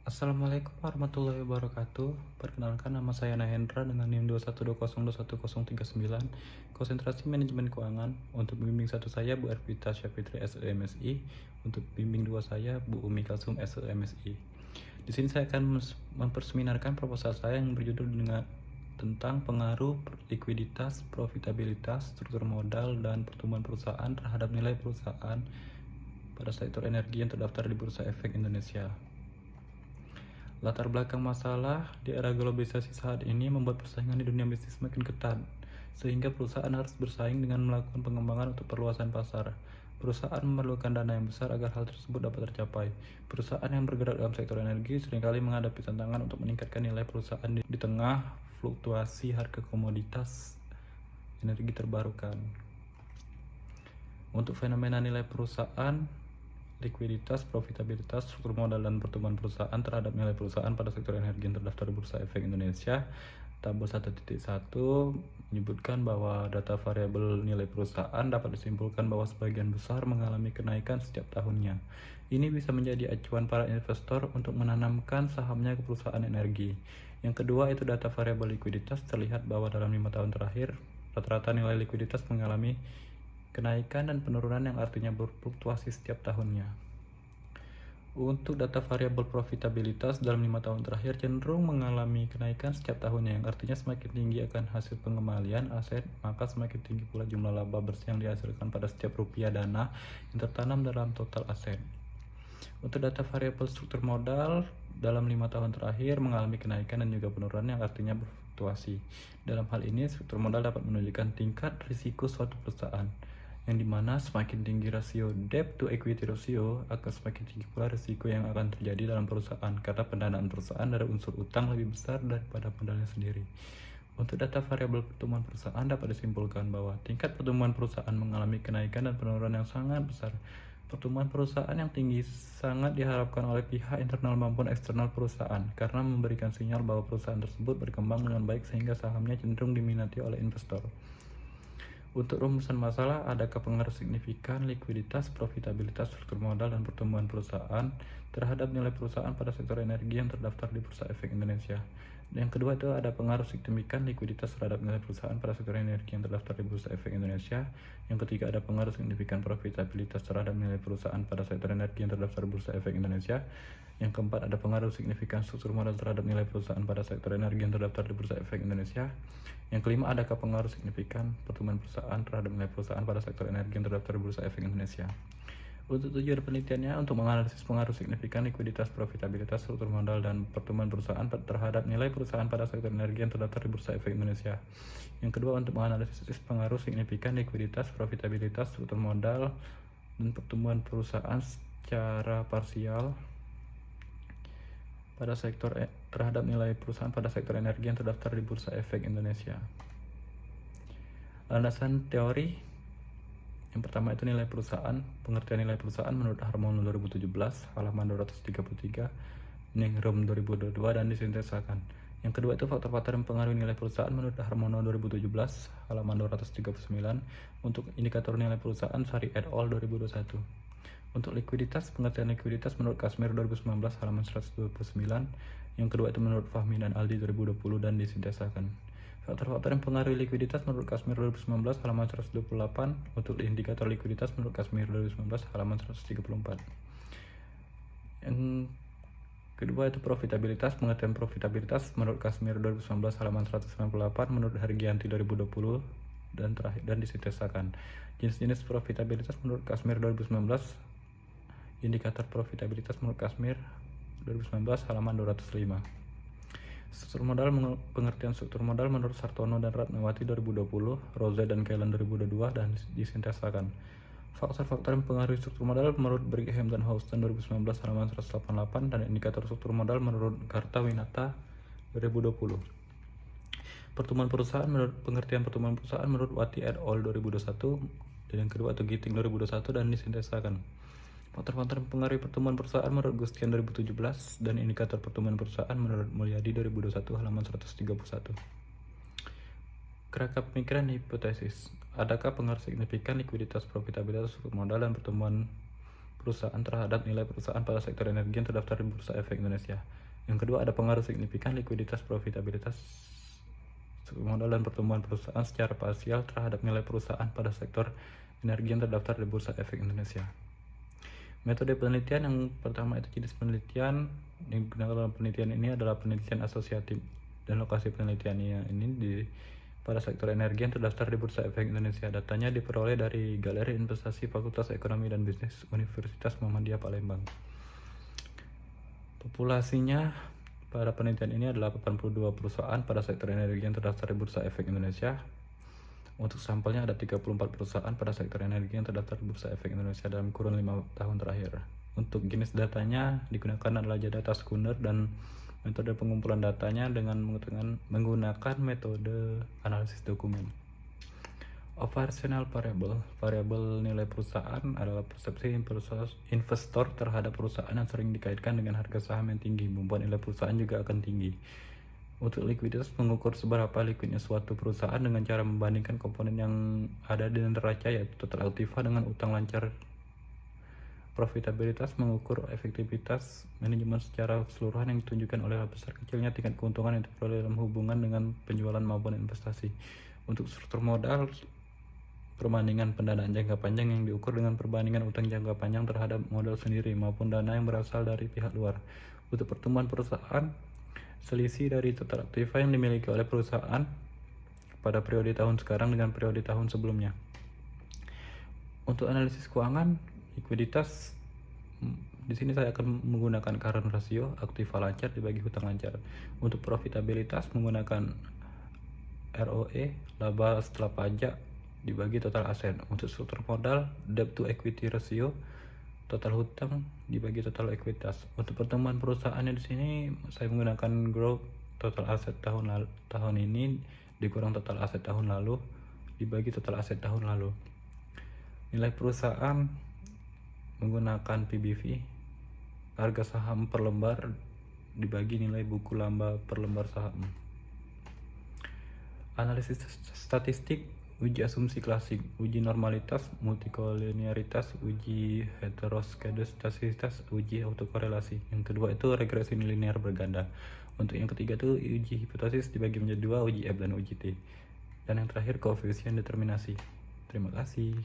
Assalamualaikum warahmatullahi wabarakatuh. Perkenalkan, nama saya Nahendra dengan NIM 212021039. Konsentrasi Manajemen Keuangan. Untuk bimbing 1 saya Bu Ervita Syafitri SEMSI. Untuk bimbing 2 saya Bu Umi Kalsum SEMSI. Di sini saya akan memperseminarkan proposal saya yang berjudul dengan tentang pengaruh likuiditas, profitabilitas, struktur modal, dan pertumbuhan perusahaan terhadap nilai perusahaan pada sektor energi yang terdaftar di Bursa Efek Indonesia. Latar belakang masalah di era globalisasi saat ini membuat persaingan di dunia bisnis semakin ketat, sehingga perusahaan harus bersaing dengan melakukan pengembangan untuk perluasan pasar. Perusahaan memerlukan dana yang besar agar hal tersebut dapat tercapai. Perusahaan yang bergerak dalam sektor energi seringkali menghadapi tantangan untuk meningkatkan nilai perusahaan di tengah fluktuasi harga komoditas energi terbarukan. Untuk fenomena nilai perusahaan, likuiditas, profitabilitas, struktur modal, dan pertumbuhan perusahaan terhadap nilai perusahaan pada sektor energi yang terdaftar di Bursa Efek Indonesia. Tabel 1.1 menyebutkan bahwa data variabel nilai perusahaan dapat disimpulkan bahwa sebagian besar mengalami kenaikan setiap tahunnya. Ini bisa menjadi acuan para investor untuk menanamkan sahamnya ke perusahaan energi. Yang kedua itu data variabel likuiditas. Terlihat bahwa dalam 5 tahun terakhir, rata-rata nilai likuiditas mengalami kenaikan dan penurunan yang artinya berfluktuasi setiap tahunnya. Untuk data variabel profitabilitas dalam 5 tahun terakhir cenderung mengalami kenaikan setiap tahunnya, yang artinya semakin tinggi akan hasil pengembalian aset, maka semakin tinggi pula jumlah laba bersih yang dihasilkan pada setiap rupiah dana yang tertanam dalam total aset. Untuk data variabel struktur modal dalam 5 tahun terakhir mengalami kenaikan dan juga penurunan yang artinya berfluktuasi. Dalam hal ini, struktur modal dapat menunjukkan tingkat risiko suatu perusahaan, yang dimana semakin tinggi rasio debt to equity ratio akan semakin tinggi pula risiko yang akan terjadi dalam perusahaan, karena pendanaan perusahaan dari unsur utang lebih besar daripada modalnya sendiri. Untuk data variabel pertumbuhan perusahaan dapat disimpulkan bahwa tingkat pertumbuhan perusahaan mengalami kenaikan dan penurunan yang sangat besar. Pertumbuhan perusahaan yang tinggi sangat diharapkan oleh pihak internal maupun eksternal perusahaan, karena memberikan sinyal bahwa perusahaan tersebut berkembang dengan baik sehingga sahamnya cenderung diminati oleh investor. Untuk rumusan masalah, adakah pengaruh signifikan likuiditas, profitabilitas, struktur modal, dan pertumbuhan perusahaan terhadap nilai perusahaan pada sektor energi yang terdaftar di Bursa Efek Indonesia? Yang kedua itu ada pengaruh signifikan likuiditas terhadap nilai perusahaan pada sektor energi yang terdaftar di Bursa Efek Indonesia. Yang ketiga ada pengaruh signifikan profitabilitas terhadap nilai perusahaan pada sektor energi yang terdaftar di Bursa Efek Indonesia. Yang keempat ada pengaruh signifikan struktur modal terhadap nilai perusahaan pada sektor energi yang terdaftar di Bursa Efek Indonesia. Yang kelima, adakah pengaruh signifikan pertumbuhan perusahaan terhadap nilai perusahaan pada sektor energi yang terdaftar di Bursa Efek Indonesia. Untuk tujuan penelitiannya, untuk menganalisis pengaruh signifikan likuiditas, profitabilitas, struktur modal, dan pertumbuhan perusahaan terhadap nilai perusahaan pada sektor energi yang terdaftar di Bursa Efek Indonesia. Yang kedua, untuk menganalisis pengaruh signifikan likuiditas, profitabilitas, struktur modal, dan pertumbuhan perusahaan secara parsial pada sektor terhadap nilai perusahaan pada sektor energi yang terdaftar di Bursa Efek Indonesia. Landasan teori yang pertama itu nilai perusahaan. Pengertian nilai perusahaan menurut Harmono 2017 halaman 233, Ningrum 2022, dan disintesakan. Yang kedua itu faktor-faktor yang mempengaruhi nilai perusahaan menurut Harmono 2017 halaman 239 untuk indikator nilai perusahaan Sari et al 2021. Untuk likuiditas, pengertian likuiditas menurut Kasmir 2019 halaman 129. Yang kedua itu menurut Fahmi dan Aldi 2020 dan disintesakan. Faktor-faktor yang mempengaruhi likuiditas menurut Kasmir 2019 halaman 128. Untuk indikator likuiditas menurut Kasmir 2019 halaman 134. Yang kedua itu profitabilitas. Pengertian profitabilitas menurut Kasmir 2019 halaman 198, menurut Hargianti 2020 dan terakhir dan disintesakan. Jenis-jenis profitabilitas menurut Kasmir 2019. Indikator profitabilitas menurut Kasmir 2019 halaman 205. Struktur modal. Pengertian struktur modal menurut Sartono dan Ratnawati 2020, Rose dan Kellen 2022 dan disintesakan. Faktor-faktor yang mempengaruhi struktur modal menurut Brigham dan Houston 2019 halaman 188 dan indikator struktur modal menurut Kartawinata 2020. Pertumbuhan perusahaan. Menurut pengertian pertumbuhan perusahaan menurut Wati et al 2021 dan yang kedua atau Giting 2021 dan disintesakan. Faktor-faktor mempengaruhi pertumbuhan perusahaan menurut Gustian 2017 dan indikator pertumbuhan perusahaan menurut Mulyadi 2021 halaman 131. Kerangka pemikiran hipotesis. Adakah pengaruh signifikan likuiditas, profitabilitas, struktur modal, dan pertumbuhan perusahaan terhadap nilai perusahaan pada sektor energi yang terdaftar di Bursa Efek Indonesia? Yang kedua, ada pengaruh signifikan likuiditas, profitabilitas, modal dan pertumbuhan perusahaan secara parsial terhadap nilai perusahaan pada sektor energi yang terdaftar di Bursa Efek Indonesia. Metode penelitian yang pertama itu jenis penelitian yang digunakan dalam penelitian ini adalah penelitian asosiatif, dan lokasi penelitiannya ini pada sektor energi yang terdaftar di Bursa Efek Indonesia. Datanya diperoleh dari Galeri Investasi Fakultas Ekonomi dan Bisnis Universitas Muhammadiyah Palembang. Populasinya pada penelitian ini adalah 82 perusahaan pada sektor energi yang terdaftar di Bursa Efek Indonesia. Untuk sampelnya ada 34 perusahaan pada sektor energi yang terdaftar di Bursa Efek Indonesia dalam kurun 5 tahun terakhir. Untuk jenis datanya digunakan adalah data sekunder, dan metode pengumpulan datanya dengan menggunakan metode analisis dokumen. Operational variable, variabel nilai perusahaan adalah persepsi investor terhadap perusahaan yang sering dikaitkan dengan harga saham yang tinggi, membuat nilai perusahaan juga akan tinggi. Untuk likuiditas, mengukur seberapa likuidnya suatu perusahaan dengan cara membandingkan komponen yang ada di neraca, yaitu total aktiva dengan utang lancar. Profitabilitas mengukur efektivitas manajemen secara keseluruhan yang ditunjukkan oleh besar kecilnya tingkat keuntungan yang diperoleh dalam hubungan dengan penjualan maupun investasi. Untuk struktur modal, perbandingan pendanaan jangka panjang yang diukur dengan perbandingan utang jangka panjang terhadap modal sendiri maupun dana yang berasal dari pihak luar. Untuk pertumbuhan perusahaan, selisih dari total aktiva yang dimiliki oleh perusahaan pada periode tahun sekarang dengan periode tahun sebelumnya. Untuk analisis keuangan, likuiditas, di sini saya akan menggunakan current ratio, aktiva lancar dibagi hutang lancar. Untuk profitabilitas menggunakan ROE, laba setelah pajak dibagi total aset. Untuk struktur modal, debt to equity ratio, total hutang dibagi total ekuitas. Untuk pertumbuhan perusahaannya di sini saya menggunakan growth, total aset tahun ini dikurang total aset tahun lalu dibagi total aset tahun lalu. Nilai perusahaan menggunakan PBV, harga saham per lembar dibagi nilai buku laba per lembar saham. Analisis statistik, uji asumsi klasik, uji normalitas, multikolinearitas, uji heteroskedastasitas, uji autokorelasi. Yang kedua itu regresi linear berganda. Untuk yang ketiga itu uji hipotesis dibagi menjadi dua, uji F dan uji T. Dan yang terakhir koefisien determinasi. Terima kasih.